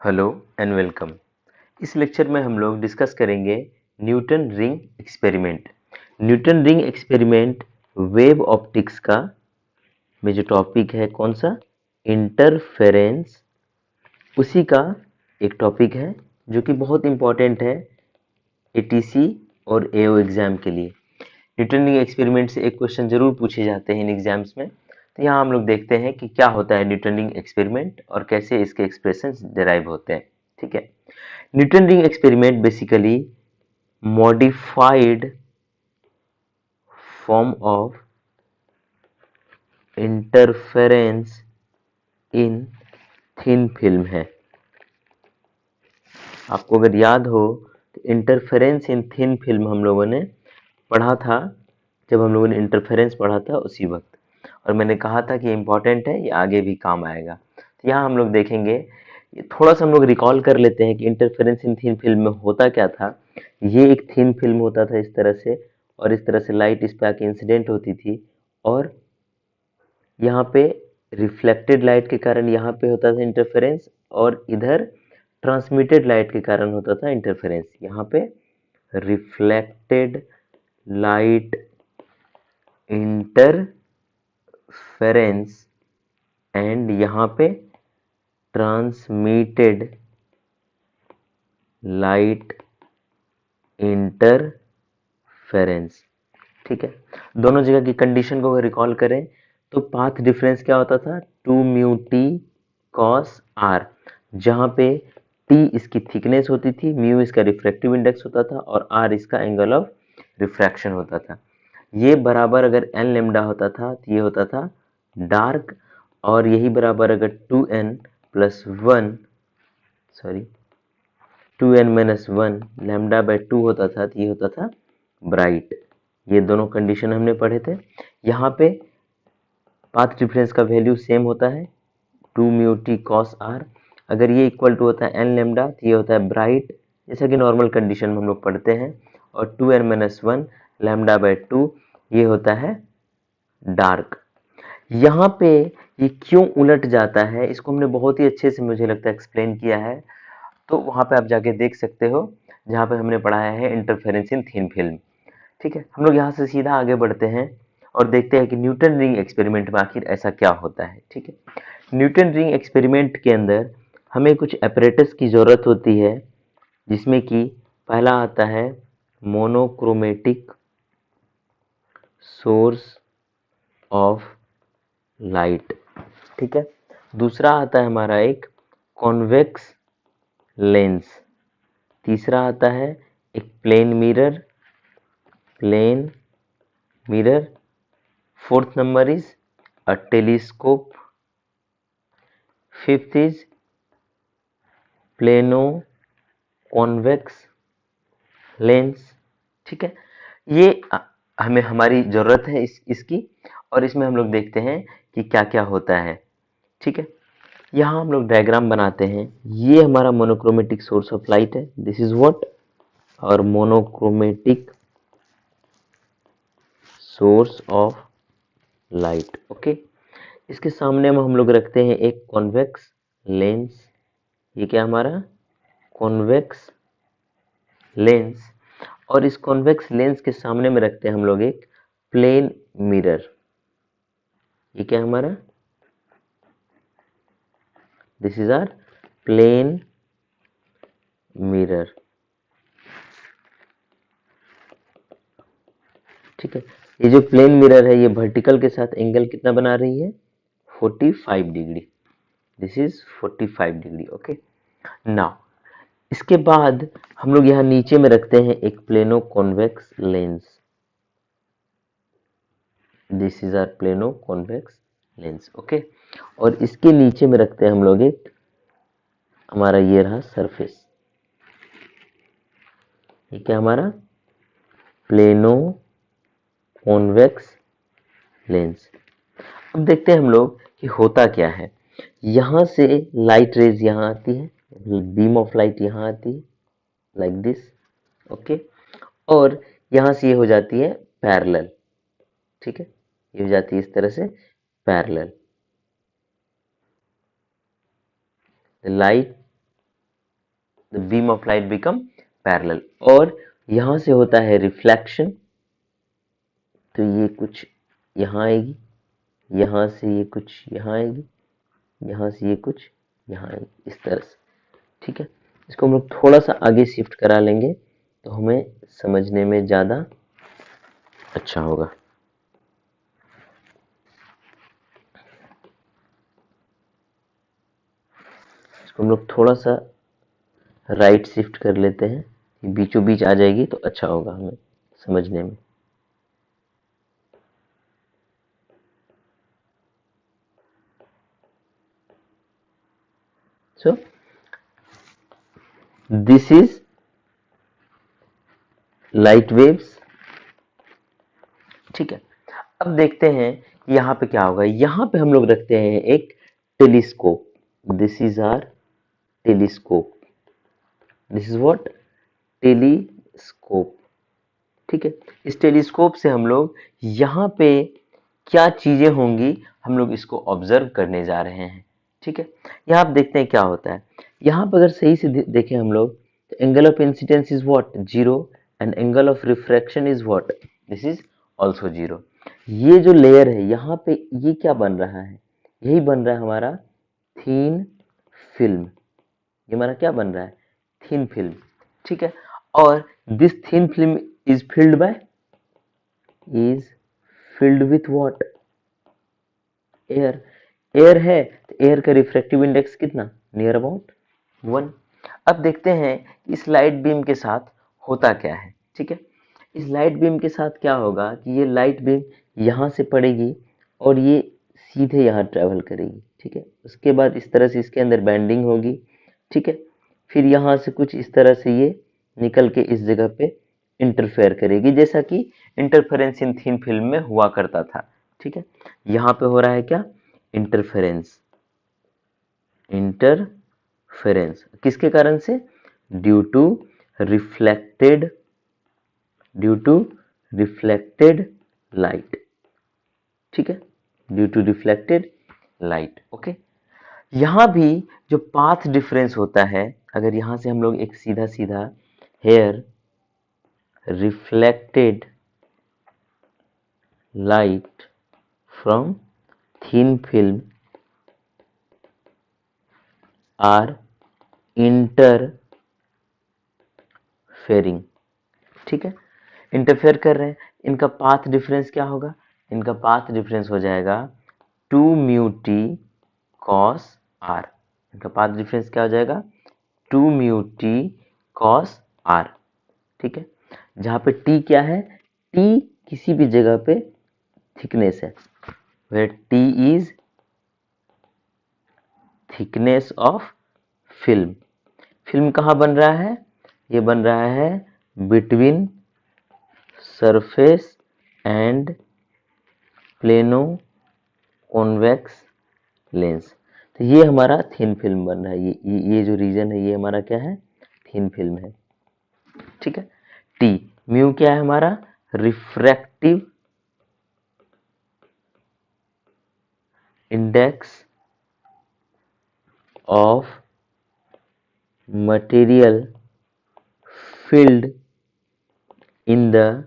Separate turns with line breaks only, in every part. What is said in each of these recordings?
Hello and welcome. इस lecture में हम लोग डिस्कस करेंगे Newton ring experiment. Newton ring experiment wave optics का में जो टॉपिक है कौन सा, इंटरफेरेंस, उसी का एक टॉपिक है जो कि बहुत इंपॉर्टेंट है एटीसी और एओ एग्जाम के लिए। न्यूटन रिंग एक्सपेरिमेंट से एक क्वेश्चन जरूर पूछे जाते हैं इन एग्जाम्स में। तो यहाँ हम लोग देखते हैं कि क्या होता है न्यूटन रिंग एक्सपेरिमेंट और कैसे इसके एक्सप्रेशंस डिराइव होते हैं। ठीक है, Newton ring experiment basically modified form of interference in thin film है। आपको अगर याद हो तो इंटरफेरेंस इन थिन फिल्म हम लोगों ने पढ़ा था, जब हम लोगों ने इंटरफेरेंस पढ़ा था उसी वक्त, और मैंने कहा था कि इम्पोर्टेंट है, ये आगे भी काम आएगा। तो यहाँ हम लोग देखेंगे, थोड़ा सा हम लोग रिकॉल कर लेते हैं कि इंटरफेरेंस इन थिन फिल्म में होता क्या था। ये एक थिन फिल्म होता था इस तरह से, और इस तरह से लाइट इस पे आके इंसिडेंट होती थी, और यहाँ पे रिफ्लेक्टेड लाइट के कारण यहाँ पे होता था इंटरफेरेंस, और इधर ट्रांसमिटेड लाइट के कारण होता था इंटरफेरेंस। यहाँ पे रिफ्लेक्टेड लाइट इंटरफेरेंस एंड यहाँ पे ट्रांसमिटेड लाइट इंटरफेरेंस। ठीक है, दोनों जगह की कंडीशन को रिकॉल करें तो पाथ डिफरेंस क्या होता था, 2 म्यू टी कॉस आर, जहां पे टी इसकी थिकनेस होती थी, म्यू इसका रिफ्रैक्टिव इंडेक्स होता था, और आर इसका एंगल ऑफ रिफ्रैक्शन होता था। ये बराबर अगर एन लेमडा होता था तो ये होता था डार्क, और यही बराबर अगर 2n plus 1 sorry 2n-1 lambda by 2 होता था तो ये होता था ब्राइट। ये दोनों कंडीशन हमने पढ़े थे। यहाँ पे पाथ डिफरेंस का वैल्यू सेम होता है 2 म्यू टी कॉस आर। अगर ये इक्वल टू होता है एन लेमडा तो ये होता है ब्राइट, जैसा कि नॉर्मल कंडीशन में हम लोग पढ़ते हैं, और 2n-1 लैम्डा बाय 2 ये होता है डार्क। यहाँ पे ये क्यों उलट जाता है, इसको हमने बहुत ही अच्छे से मुझे लगता है एक्सप्लेन किया है, तो वहां पे आप जाके देख सकते हो जहाँ पे हमने पढ़ाया है इंटरफेरेंस इन थिन फिल्म। ठीक है, हम लोग यहाँ से सीधा आगे बढ़ते हैं और देखते हैं कि न्यूटन रिंग एक्सपेरिमेंट में आखिर ऐसा क्या होता है। ठीक है, न्यूटन रिंग एक्सपेरिमेंट के अंदर हमें कुछ apparatus की जरूरत होती है, जिसमें कि पहला आता है मोनोक्रोमेटिक सोर्स ऑफ लाइट। ठीक है, दूसरा आता है हमारा एक कॉन्वेक्स लेंस, तीसरा आता है एक plane mirror, fourth number is a telescope, fifth is plano convex lens. ठीक है, ये हमें हमारी जरूरत है इसकी, और इसमें हम लोग देखते हैं कि क्या क्या होता है। ठीक है, यहाँ हम लोग डायग्राम बनाते हैं। ये हमारा मोनोक्रोमेटिक सोर्स ऑफ लाइट है, दिस इज व्हाट और monochromatic source of light. Okay, इसके सामने में हम लोग रखते हैं एक कॉन्वेक्स लेंस। ये क्या हमारा कॉन्वेक्स लेंस, और इस कॉन्वेक्स लेंस के सामने में रखते हैं हम लोग एक प्लेन मिरर। ये क्या हमारा, this is our plane mirror. ठीक है, ये जो प्लेन मिरर है ये वर्टिकल के साथ एंगल कितना बना रही है, 45 degree. This is 45 degree. Okay, now इसके बाद हम लोग यहाँ नीचे में रखते हैं एक plano convex lens. This is our plano convex lens. Okay, और इसके नीचे में रखते हैं हम लोग एक, हमारा ये रहा सरफेस। ये क्या हमारा प्लेनो कॉन्वेक्स लेंस। अब देखते हैं हम लोग कि होता क्या है। यहां से लाइट रेज यहाँ आती है, बीम ऑफ लाइट यहाँ आती है लाइक दिस। ओके, और यहां से ये हो जाती है पैरेलल। ठीक है, ये हो जाती है इस तरह से parallel. Light the beam of light become parallel. और यहां से होता है रिफ्लेक्शन, तो ये कुछ यहाँ आएगी, यहाँ से ये कुछ यहाँ आएगी, यहाँ से ये कुछ यहाँ आएगी, इस तरह से। ठीक है, इसको हम लोग थोड़ा सा आगे शिफ्ट करा लेंगे तो हमें समझने में ज़्यादा अच्छा होगा। इसको हम लोग थोड़ा सा राइट शिफ्ट कर लेते हैं, बीचों बीच आ जाएगी तो अच्छा होगा हमें समझने में। So this is light waves। ठीक है, अब देखते हैं यहाँ पे क्या होगा। यहाँ पे हम लोग रखते हैं एक telescope. This is our telescope, this is what, telescope. ठीक है, इस टेलीस्कोप से हम लोग यहाँ पे क्या चीजें होंगी हम लोग इसको ऑब्जर्व करने जा रहे हैं। ठीक है, यहाँ आप देखते हैं क्या होता है। यहाँ पर अगर सही से देखें हम लोग, तो angle of incidence is what, 0, and angle of refraction is what, this is also 0। ये जो लेयर है यहाँ पे, ये क्या बन रहा है, यही बन रहा है हमारा थीन फिल्म। ये हमारा क्या बन रहा है, थीन फिल्म। ठीक है, और this thin film is filled by, is filled with what, air. Air है तो एयर का रिफ्रैक्टिव इंडेक्स कितना, नियर अबाउट 1। अब देखते हैं इस लाइट बीम के साथ होता क्या है। ठीक है, इस लाइट बीम के साथ क्या होगा कि ये लाइट बीम यहाँ से पड़ेगी और ये सीधे यहाँ ट्रेवल करेगी। ठीक है, उसके बाद इस तरह से इसके अंदर बैंडिंग होगी। ठीक है, फिर यहाँ से कुछ इस तरह से ये निकल के इस जगह पे इंटरफेयर करेगी, जैसा कि इंटरफेरेंस इन थीन फिल्म में हुआ करता था। ठीक है, यहाँ पे हो रहा है क्या, इंटरफेरेंस। इंटरफेरेंस किसके कारण से, due to reflected, due to reflected light. ठीक है, due to reflected light. Okay, यहाँ भी जो पाथ डिफरेंस होता है, अगर यहाँ से हम लोग एक सीधा सीधा hair reflected light from thin film are interfering। ठीक है, इंटरफेयर कर रहे हैं, इनका पाथ डिफरेंस क्या होगा, इनका पाथ डिफरेंस हो जाएगा 2 म्यू टी कॉस आर। इनका पाथ डिफरेंस क्या हो जाएगा, 2 म्यू टी कॉस आर। ठीक है, जहां पे टी क्या है, टी किसी भी जगह पे थिकनेस है, where T is thickness of film। Film कहाँ बन रहा है, ये बन रहा है between surface and plano convex lens. तो ये हमारा थिन फिल्म बन रहा है, ये जो रीजन है ये हमारा क्या है, थिन फिल्म है। ठीक है, टी म्यू क्या है हमारा, refractive index of material filled in the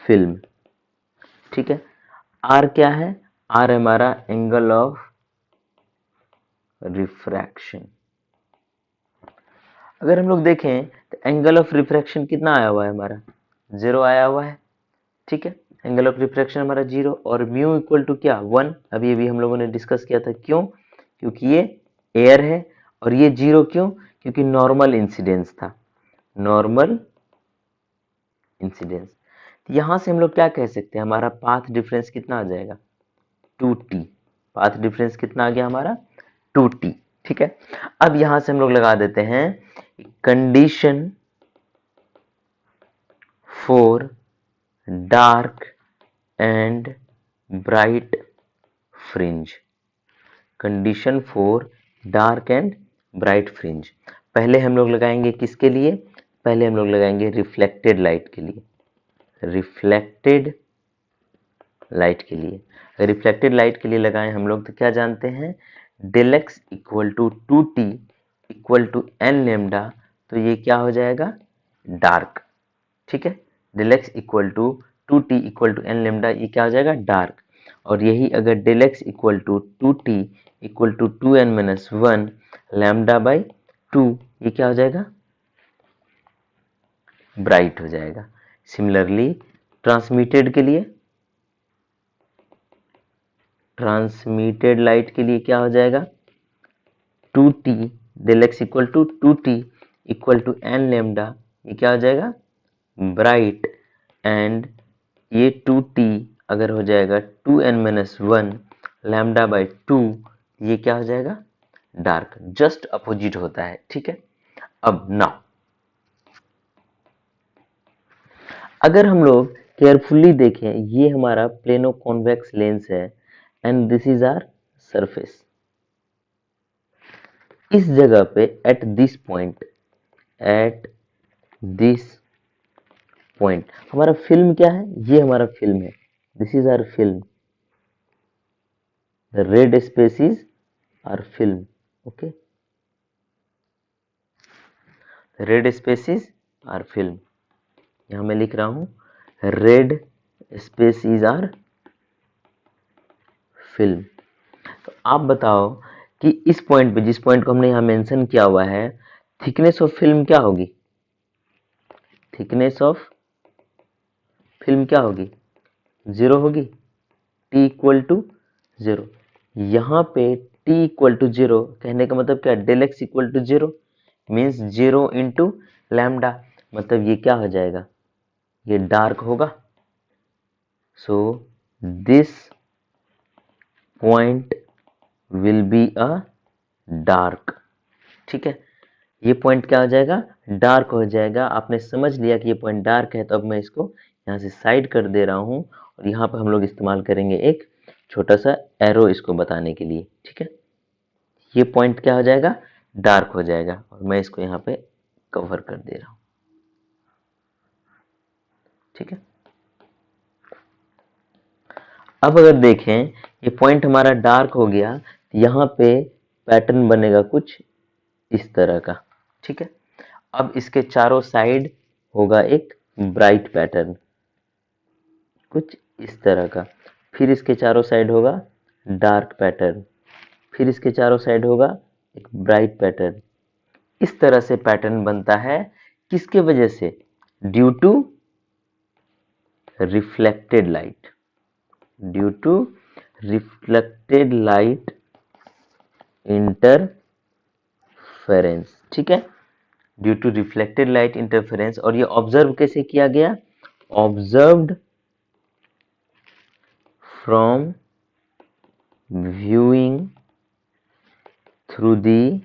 film। ठीक है, R क्या है, R हमारा एंगल ऑफ रिफ्रैक्शन। अगर हम लोग देखें तो एंगल ऑफ रिफ्रैक्शन कितना आया हुआ है हमारा, 0 आया हुआ है। ठीक है, एंगल ऑफ रिफ्रैक्शन हमारा 0 और म्यू इक्वल टू क्या, 1। अभी अभी हम लोगों ने डिस्कस किया था, क्यों, क्योंकि ये एयर है। और ये 0 क्यों, क्योंकि नॉर्मल इंसिडेंस था, नॉर्मल इंसिडेंस। यहां से हम लोग क्या कह सकते हैं, हमारा पाथ डिफरेंस कितना आ जाएगा, 2t। पाथ डिफरेंस कितना आ गया हमारा, 2t। ठीक है, अब यहां से हम लोग लगा देते हैं condition for dark and bright fringe. Condition for dark and bright fringe पहले हम लोग लगाएंगे किसके लिए, पहले हम लोग लगाएंगे रिफ्लेक्टेड लाइट के लिए, रिफ्लेक्टेड लाइट के लिए। रिफ्लेक्टेड लाइट के लिए लगाएं हम लोग तो क्या जानते हैं, del x equal to 2t equal to n lambda. तो ये क्या हो जाएगा, डार्क। ठीक है, del x equal to 2t equal to n lambda, ये क्या हो जाएगा, डार्क। और यही अगर del x equal to 2t equal to 2n minus 1 lambda by 2, ये क्या हो जाएगा, ब्राइट हो जाएगा। सिमिलरली ट्रांसमिटेड के लिए, ट्रांसमिटेड लाइट के लिए क्या हो जाएगा, 2t del x equal to 2t equal to n lambda, ये क्या हो जाएगा, ब्राइट। एंड ये 2t अगर हो जाएगा 2n माइनस 1 लैम्डा बाई 2, ये क्या हो जाएगा, डार्क। जस्ट अपोजिट होता है। ठीक है, अब नाउ अगर हम लोग केयरफुली देखें, ये हमारा प्लेनो कॉन्वेक्स लेंस है and this is our surface. इस जगह पे एट दिस पॉइंट हमारा फिल्म क्या है, ये हमारा फिल्म है, this is our film, the red space is our film. Okay, red space is our film, यहां मैं लिख रहा हूं red space is our film. तो आप बताओ कि इस पॉइंट पे, जिस पॉइंट को हमने यहां मेंशन किया हुआ है, थिकनेस ऑफ फिल्म क्या होगी, थिकनेस ऑफ फिल्म क्या होगी, 0 होगी, t इक्वल टू 0। यहाँ पे t इक्वल टू 0 कहने का मतलब क्या, del x equal to 0 means 0 into lambda, मतलब ये क्या हो जाएगा, ये डार्क होगा। So this point will be a dark. ठीक है, ये पॉइंट क्या हो जाएगा, डार्क हो जाएगा। आपने समझ लिया कि ये पॉइंट डार्क है, तो अब मैं इसको यहाँ से साइड कर दे रहा हूँ और यहाँ पर हम लोग इस्तेमाल करेंगे एक छोटा सा एरो इसको बताने के लिए। ठीक है, ये पॉइंट क्या हो जाएगा, डार्क हो जाएगा और मैं इसको यहाँ पे कवर कर दे रहा हूँ। ठीक है, अब अगर देखें ये पॉइंट हमारा डार्क हो गया, यहाँ पे पैटर्न बनेगा कुछ इस तरह का। ठीक है, अब इसके चारों साइड होगा एक ब्राइट पैटर्न कुछ इस तरह का, फिर इसके चारों साइड होगा डार्क पैटर्न, फिर इसके चारों साइड होगा एक ब्राइट पैटर्न। इस तरह से पैटर्न बनता है, किसके वजह से, due to reflected light, due to reflected light interference. ठीक है, due to reflected light interference. और ये ऑब्जर्व कैसे किया गया, observed from viewing through the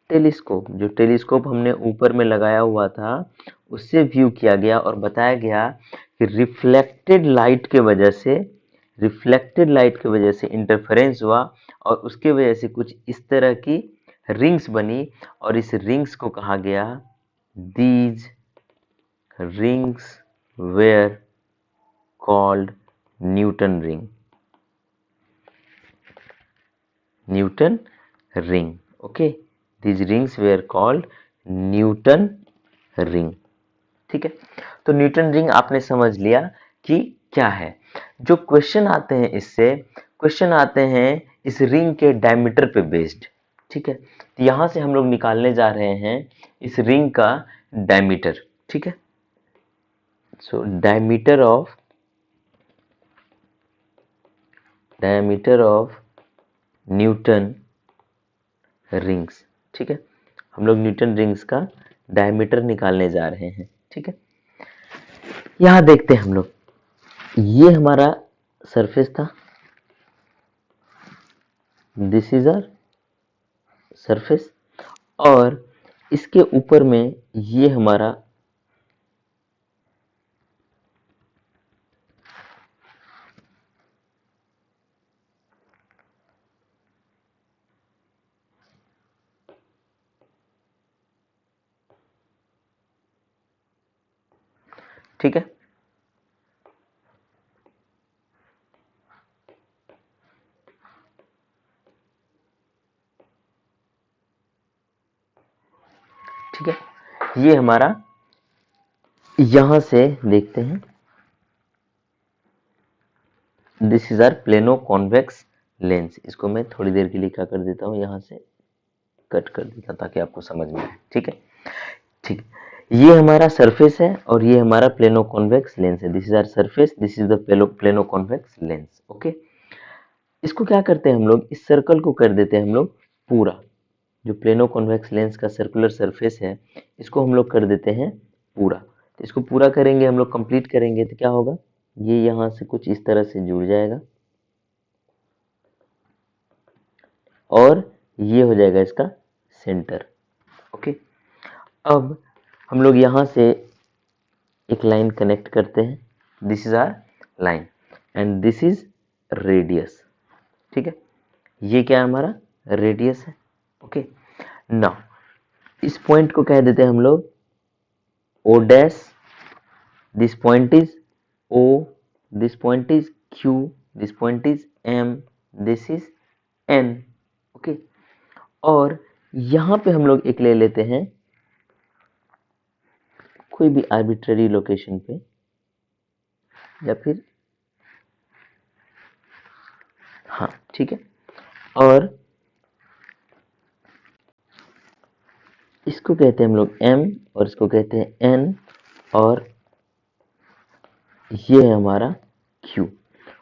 telescope. जो टेलीस्कोप हमने ऊपर में लगाया हुआ था उससे व्यू किया गया और बताया गया कि रिफ्लेक्टेड लाइट की वजह से इंटरफेरेंस हुआ और उसके वजह से कुछ इस तरह की रिंग्स बनी और इस रिंग्स को कहा गया, these rings where called Newton ring, Newton ring. Okay, these rings were called Newton ring. ठीक है, तो न्यूटन रिंग आपने समझ लिया कि क्या है। जो क्वेश्चन आते हैं इससे, क्वेश्चन आते हैं इस रिंग के डायमीटर पे बेस्ड। ठीक है, तो यहां से हम लोग निकालने जा रहे हैं इस रिंग का डायमीटर। ठीक है, so diameter of Newton rings. ठीक है, हम लोग न्यूटन रिंग्स का डायमीटर निकालने जा रहे हैं। ठीक है, यहां देखते हैं हम लोग, ये हमारा सरफेस था, दिस इज आवर सरफेस, और इसके ऊपर में ये हमारा ठीक है, ठीक है, ये हमारा, यहां से देखते हैं, this is our plano convex lens. इसको मैं थोड़ी देर के लिए क्या कर देता हूँ, यहां से कट कर देता ताकि आपको समझ में आए। ठीक है, ठीक, ये हमारा सरफेस है और ये हमारा प्लेनो कॉन्वेक्स लेंस है। This is our surface, this is the plano convex lens. Okay, इसको क्या करते हैं हम लोग, इस सर्कल को कर देते हैं हम लोग पूरा, जो प्लेनो कॉन्वेक्स लेंस का सर्कुलर सरफेस है इसको हम लोग कर देते हैं पूरा। तो इसको पूरा करेंगे हम लोग, कंप्लीट करेंगे तो क्या होगा, ये यहां से कुछ इस तरह से जुड़ जाएगा और ये हो जाएगा इसका सेंटर। ओके, अब हम लोग यहां से एक लाइन कनेक्ट करते हैं, this is our line and this is radius. ठीक है, ये क्या है, हमारा रेडियस है। ओके, नाउ इस पॉइंट को कह देते हैं हम लोग O dash, this point is O, this point is Q, this point is M, this is N. Okay, और यहां पे हम लोग एक ले लेते हैं कोई भी आर्बिट्ररी लोकेशन पे, या फिर हाँ ठीक है, और इसको कहते हैं हम लोग m और इसको कहते हैं n, और ये है हमारा q,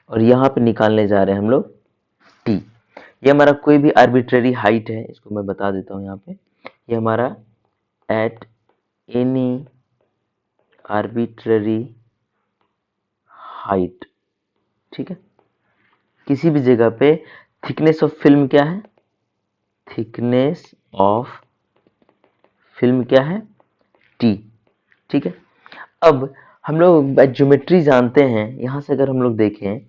और यहाँ पे निकालने जा रहे हैं हम लोग t। ये हमारा कोई भी आर्बिट्ररी हाइट है, इसको मैं बता देता हूँ यहाँ पे, ये हमारा एट एनी आर्बिट्ररी हाइट। ठीक है, किसी भी जगह पे थिकनेस ऑफ फिल्म क्या है, थिकनेस ऑफ फिल्म क्या है, t। ठीक है, अब हम लोग ज्योमेट्री जानते हैं, यहां से अगर हम लोग देखें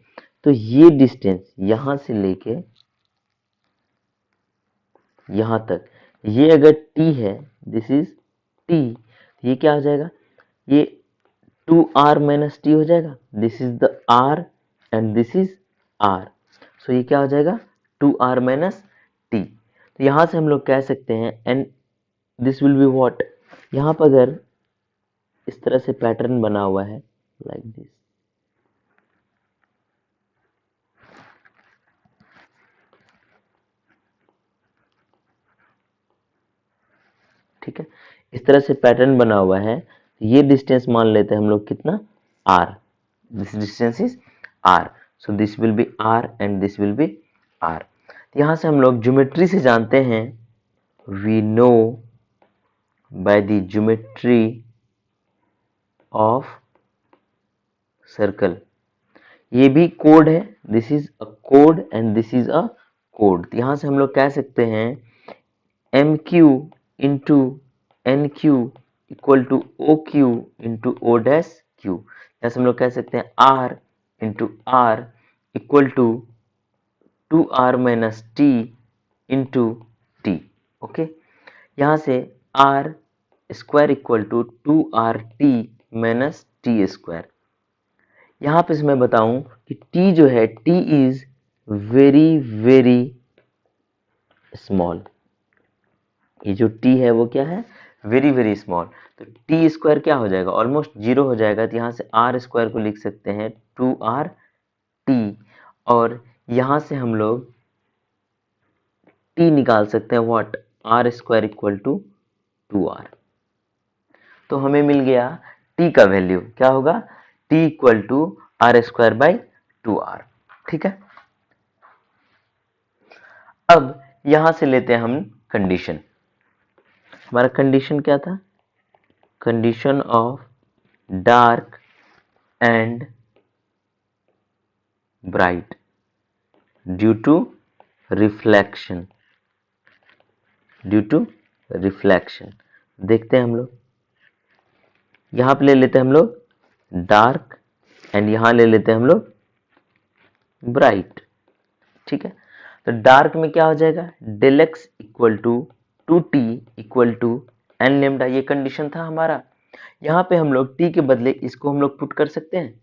तो ये डिस्टेंस यहां से लेके यहां तक, ये अगर t है, दिस इज t, ये क्या हो जाएगा, ये 2r माइनस टी हो जाएगा, this is the r and this is r, सो ये क्या हो जाएगा 2r माइनस टी। तो यहां से हम लोग कह सकते हैं and this will be what, यहां पर अगर इस तरह से पैटर्न बना हुआ है लाइक दिस, ठीक है, इस तरह से पैटर्न बना हुआ है, ये डिस्टेंस मान लेते हैं हम लोग कितना, r, this distance is r, so this will be r and this will be r। यहां से हम लोग ज्योमेट्री से जानते हैं, we know by the geometry of circle, ये भी कोड है, this is a code and this is a code. यहां से हम लोग कह सकते हैं M Q into N Q equal two O Q into O dash Q. जैसे हम लोग कह सकते हैं r into r equal to 2r minus t into t. Okay, यहाँ से r square equal to 2r t minus t square. यहाँ पे मैं बताऊं कि t जो है, t is very very small, ये जो t है वो क्या है, वेरी वेरी स्मॉल। तो टी स्क्वायर क्या हो जाएगा, ऑलमोस्ट जीरो हो जाएगा, तो यहाँ से आर स्क्वायर को लिख सकते हैं 2r t, और यहाँ से हम लोग t निकाल सकते हैं, what, r square equal to 2r। तो हमें मिल गया t का वैल्यू क्या होगा, t equal to r square by 2r। ठीक है, अब यहां से लेते हैं हम कंडीशन। हमारा कंडीशन क्या था, condition of dark and bright due to reflection, due to reflection. देखते हैं हम लोग, यहां पे ले लेते हैं हम लोग डार्क एंड यहां ले लेते हैं हम लोग ब्राइट। ठीक है, तो डार्क में क्या हो जाएगा, del x equal to 2t equal to n lambda, ये कंडीशन था हमारा। यहाँ पे हम लोग t के बदले इसको हम लोग पुट कर सकते हैं,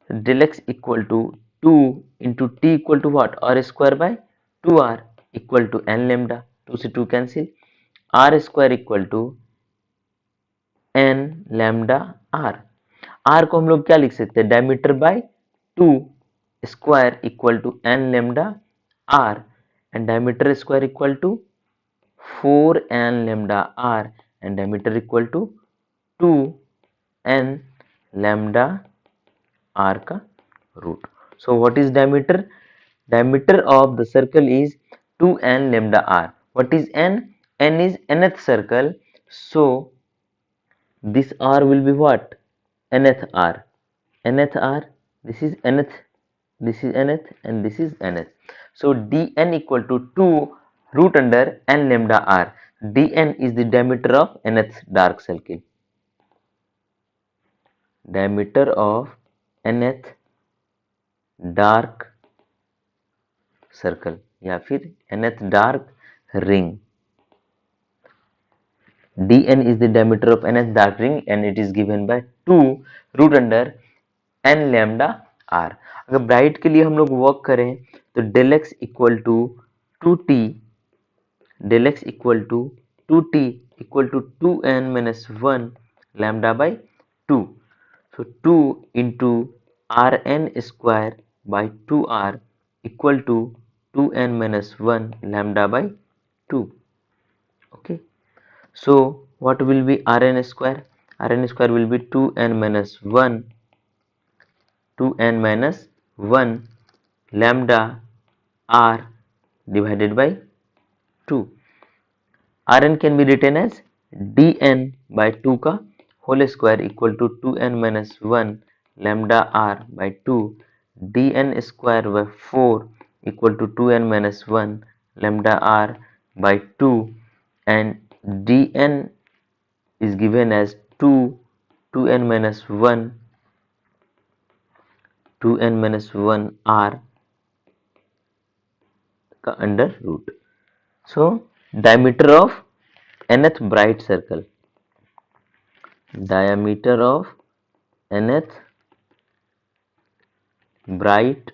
del x equal to 2 into t equal to what, r square by 2r equal to n lambda, 2 से 2 cancel, r square equal to n lambda r. R को हम लोग क्या लिख सकते हैं, diameter by 2 square equal to n lambda r, and diameter square equal to 4 n lambda r, and diameter equal to 2 n lambda r का root. So what is diameter? Diameter of the circle is 2n lambda r. What is n? N is nth circle. So this r will be what? Nth r. Nth r. This is nth. This is nth and this is nth. So dn equal to 2 root under n lambda r. dn is the diameter of nth dark circle. Diameter of nth dark circle या फिर nth dark ring. dn is the diameter of nth dark ring and it is given by 2 root under n lambda r। अगर bright के लिए हम लोग work करें तो del x equal to 2t, del x equal to 2t equal to 2n minus 1 lambda by 2। So 2 into rn square by 2r equal to 2n minus 1 lambda by 2. Okay, so what will be rn square? Rn square will be 2n minus 1 lambda r divided by 2. Rn can be written as dn by 2 का whole square equal to 2n minus 1 lambda r by 2, dn square by 4 equal to 2n minus 1 lambda r by 2, and dn is given as 2n minus 1 r का under root. So diameter of nth bright circle, diameter of nth bright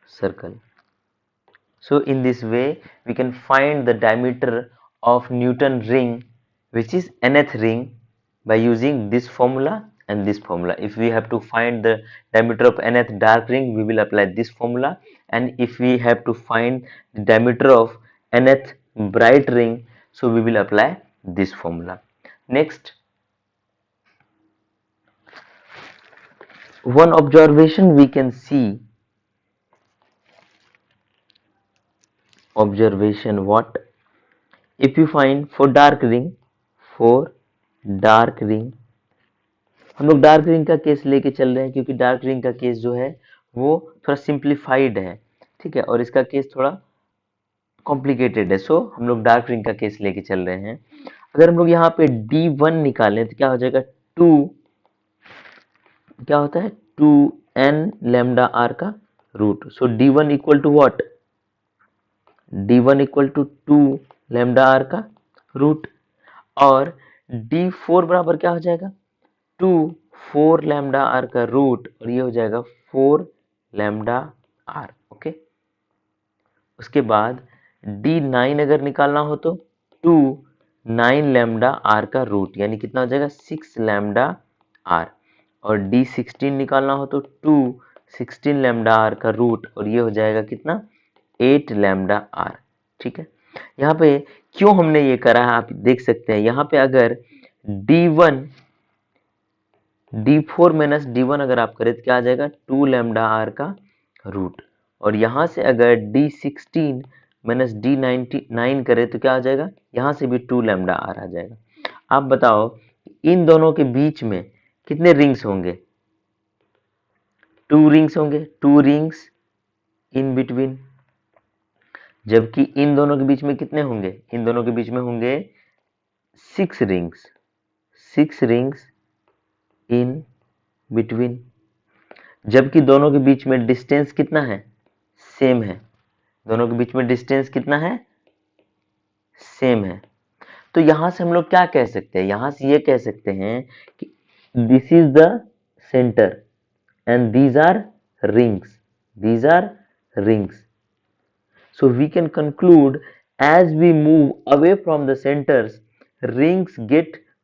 circle. So in this way we can find the diameter of Newton ring, which is nth ring, by using this formula and this formula. If we have to find the diameter of nth dark ring, we will apply this formula, and if we have to find the diameter of nth bright ring, so we will apply this formula. Next, one observation we can see. Observation what? If you find for dark ring, हम लोग dark ring का case लेके चल रहे हैं क्योंकि dark ring का case जो है वो थोड़ा सिंप्लीफाइड है, ठीक है, और इसका केस थोड़ा कॉम्प्लिकेटेड है। सो हम लोग डार्क रिंग का केस लेके चल रहे हैं। अगर हम लोग यहाँ पे D1 निकालें तो क्या हो जाएगा, 2 क्या होता है, 2n लैम्डा r का root. So D1 equal to what, D1 equal to 2 lambda r का रूट, और D4 बराबर क्या हो जाएगा, 4 लैम्डा r का रूट, और ये हो जाएगा 4 लैम्डा r। ओके, उसके बाद D9 अगर निकालना हो तो 9 लैम्डा r का रूट, यानी कितना हो जाएगा, 6 लैम्डा r, और D16 निकालना हो तो 16 लैम्डा r का रूट, और ये हो जाएगा कितना, 8 लैम्डा r। ठीक है, यहाँ पे क्यों हमने ये करा है आप देख सकते हैं। यहाँ पे अगर D4 माइनस D1 अगर आप करें तो क्या आ जाएगा, 2 लैम्डा r का रूट, और यहाँ से अगर D16 माइनस D9 करें तो क्या आ जाएगा, यहाँ से भी 2 लैम्डा r आ जाएगा। आप बताओ इन दोनों के बीच में कितने रिंग्स होंगे, 2 रिंग्स होंगे, 2 रिंग्स इन बिटवीन, जबकि इन दोनों के बीच में कितने होंगे, इन दोनों के बीच में होंगे 6 रिंग्स, 6 रिंग्स इन बिटवीन, जबकि दोनों के बीच में डिस्टेंस कितना है, सेम है, दोनों के बीच में डिस्टेंस कितना है, सेम है। तो यहां से हम लोग क्या कह सकते हैं, यहां से ये कह सकते हैं कि this is the centre and these are rings, these are rings. So we can conclude, as we move away from the centers, rings get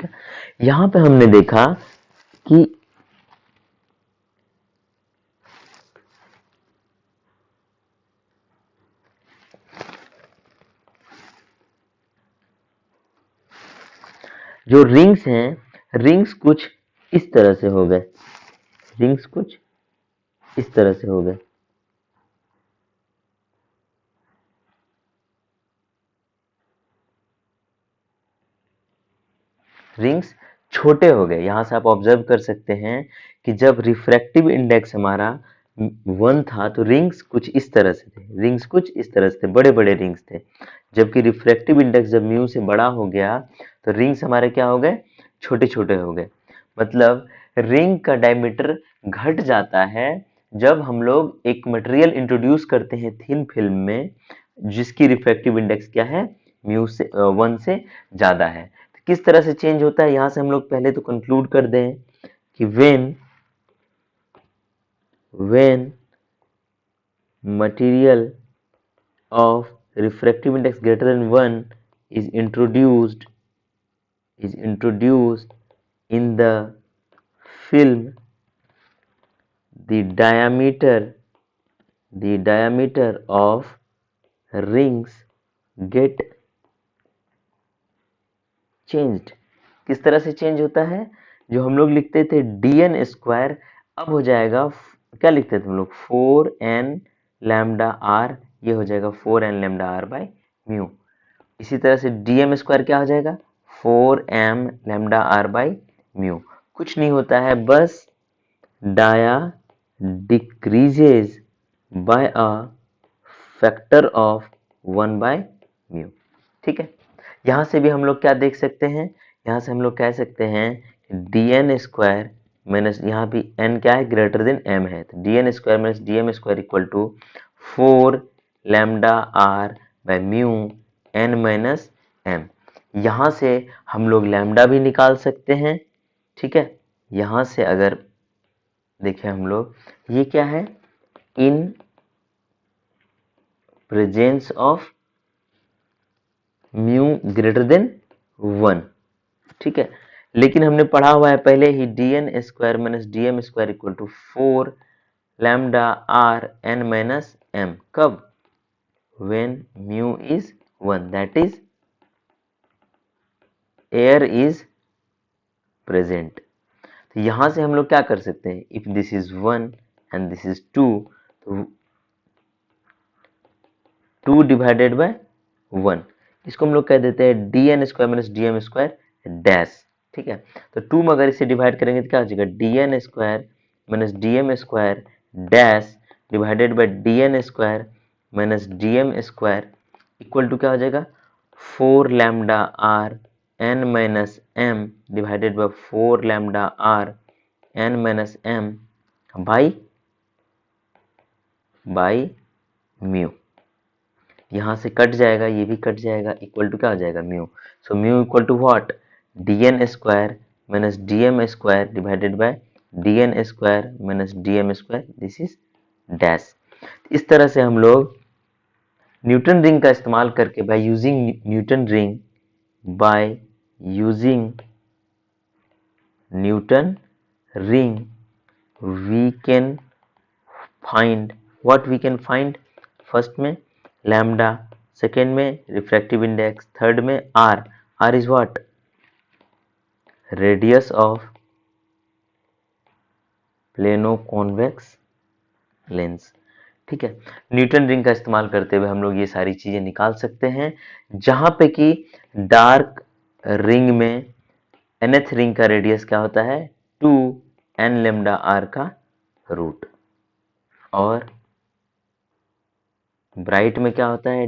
ठीक है, यहां पे हमने देखा कि जो रिंग्स हैं, रिंग्स कुछ इस तरह से हो गए, रिंग्स कुछ इस तरह से हो गए। रिंग्स छोटे हो गए। यहां से आप ऑब्जर्व कर सकते हैं कि जब रिफ्रैक्टिव इंडेक्स हमारा 1 था तो रिंग्स कुछ इस तरह से थे, रिंग्स कुछ इस तरह से थे, बड़े बड़े रिंग्स थे। जबकि रिफ्रैक्टिव इंडेक्स जब म्यू से बड़ा हो गया तो रिंग्स हमारे क्या हो गए, छोटे छोटे हो गए। मतलब रिंग का डायमीटर घट जाता है जब हम लोग एक मटेरियल इंट्रोड्यूस करते हैं थिन फिल्म में जिसकी रिफ्रैक्टिव इंडेक्स क्या है, म्यू से 1 से ज्यादा है। तो किस तरह से चेंज होता है, यहां से हम लोग पहले तो कंक्लूड कर दें कि when material of refractive index greater than 1 is introduced in the film, the diameter of rings get changed। किस तरह से चेंज होता है, जो हम लोग लिखते थे dn स्क्वायर अब हो जाएगा, क्या लिखते थे हम लोग, 4n लैम्डा आर, ये हो जाएगा 4n lambda R by mu. इसी तरह से dm स्क्वायर क्या हो जाएगा, 4m lambda R by mu. कुछ नहीं होता है, बस dia decreases by a factor of 1 by mu. ठीक है, यहां से भी हम लोग क्या देख सकते हैं, यहां से हम लोग कह सकते हैं डी एन स्क्वायर माइनस, यहाँ भी n क्या है, ग्रेटर देन m है, तो d n square minus d m square equal to 4 lambda r by mu n minus m। यहां से हम लोग लैम्डा भी निकाल सकते हैं। ठीक है, यहां से अगर देखें हम लोग, ये क्या है, in presence of mu greater than 1। ठीक है, लेकिन हमने पढ़ा हुआ है पहले ही dn square minus dm square equal to 4 lambda r n minus m। कब, when mu is 1, that is air is present। तो यहां से हम लोग क्या कर सकते हैं, if this is 1 and this is 2, तो 2 डिवाइडेड बाय 1, इसको हम लोग कह देते हैं dn square minus dm square dash. ठीक है, तो 2 में अगर इसे डिवाइड करेंगे तो क्या हो जाएगा, dn square minus dm square dash divided by dn square minus dm square equal to क्या हो जाएगा, 4 lambda r n minus m divided by 4 lambda r n minus m by mu. यहां से कट जाएगा, ये भी कट जाएगा, equal to क्या हो जाएगा, mu. So mu equal to what, dn square minus dm square divided by dn square minus dm square, this is dash. इस तरह से हम लोग न्यूटन रिंग का इस्तेमाल करके by using Newton ring we can find what we can find, first में lambda, second में रिफ्रैक्टिव इंडेक्स, थर्ड में r is what, radius of plano convex lens. ठीक है, न्यूटन रिंग का इस्तेमाल करते हुए हम लोग ये सारी चीजें निकाल सकते हैं, जहां पे कि डार्क रिंग में nth रिंग का रेडियस क्या होता है, 2n लैम्डा r का रूट, और ब्राइट में क्या होता है,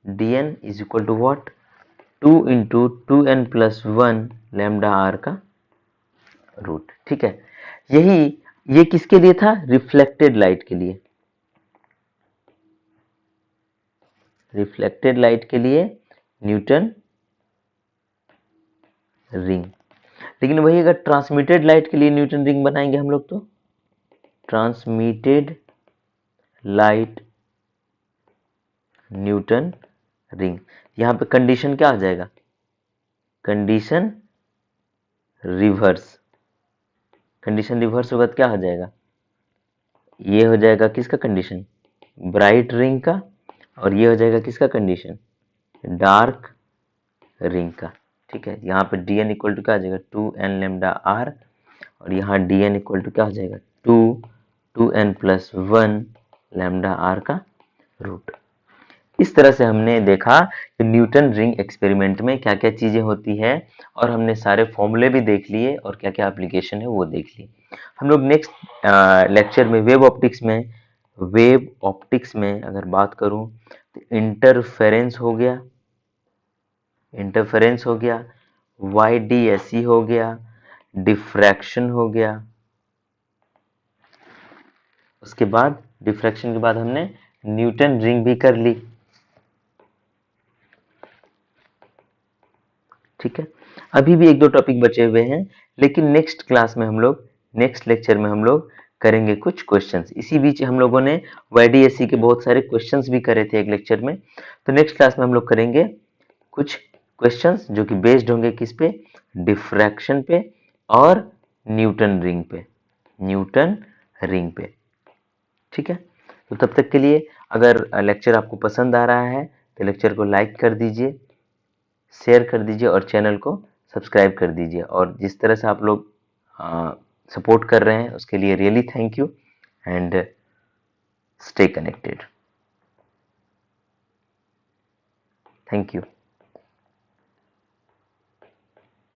dn is equal to what, 2 into 2n plus 1 lambda r का रूट। ठीक है, ये किसके लिए था, रिफ्लेक्टेड लाइट के लिए, रिफ्लेक्टेड लाइट के लिए न्यूटन रिंग। लेकिन वही अगर ट्रांसमिटेड लाइट के लिए न्यूटन रिंग बनाएंगे हम लोग, तो ट्रांसमिटेड लाइट न्यूटन रिंग, यहां पे कंडीशन क्या आ जाएगा, कंडीशन रिवर्स, कंडीशन रिवर्स होगा तो क्या हो जाएगा, ये हो जाएगा किसका कंडीशन, ब्राइट रिंग का, और ये हो जाएगा किसका कंडीशन, डार्क रिंग का। ठीक है, यहाँ पे डी एन इक्वल टू क्या आ जाएगा, 2n लेमडा आर, और यहाँ डी एन इक्वल टू क्या हो जाएगा, 2n प्लस 1 लेमडा आर का रूट। इस तरह से हमने देखा कि न्यूटन रिंग एक्सपेरिमेंट में क्या क्या चीजें होती है, और हमने सारे फॉर्मूले भी देख लिए और क्या क्या एप्लीकेशन है वो देख लिए। हम लोग नेक्स्ट लेक्चर में वेव ऑप्टिक्स में अगर बात करूं तो इंटरफेरेंस हो गया, YDSE हो गया, डिफ्रैक्शन हो गया। उसके बाद डिफ्रैक्शन के बाद हमने न्यूटन रिंग भी कर ली। ठीक है, अभी भी एक दो टॉपिक बचे हुए हैं, लेकिन नेक्स्ट लेक्चर में हम लोग करेंगे कुछ क्वेश्चंस। इसी बीच हम लोगों ने YDSE के बहुत सारे क्वेश्चंस भी करे थे एक लेक्चर में, तो नेक्स्ट क्लास में हम लोग करेंगे कुछ क्वेश्चंस जो कि बेस्ड होंगे किस पे, डिफ्रैक्शन पे और न्यूटन रिंग पे। ठीक है, तो तब तक के लिए अगर लेक्चर आपको पसंद आ रहा है तो लेक्चर को लाइक कर दीजिए, शेयर कर दीजिए और चैनल को सब्सक्राइब कर दीजिए। और जिस तरह से आप लोग सपोर्ट कर रहे हैं उसके लिए really thank you, and stay connected. Thank you.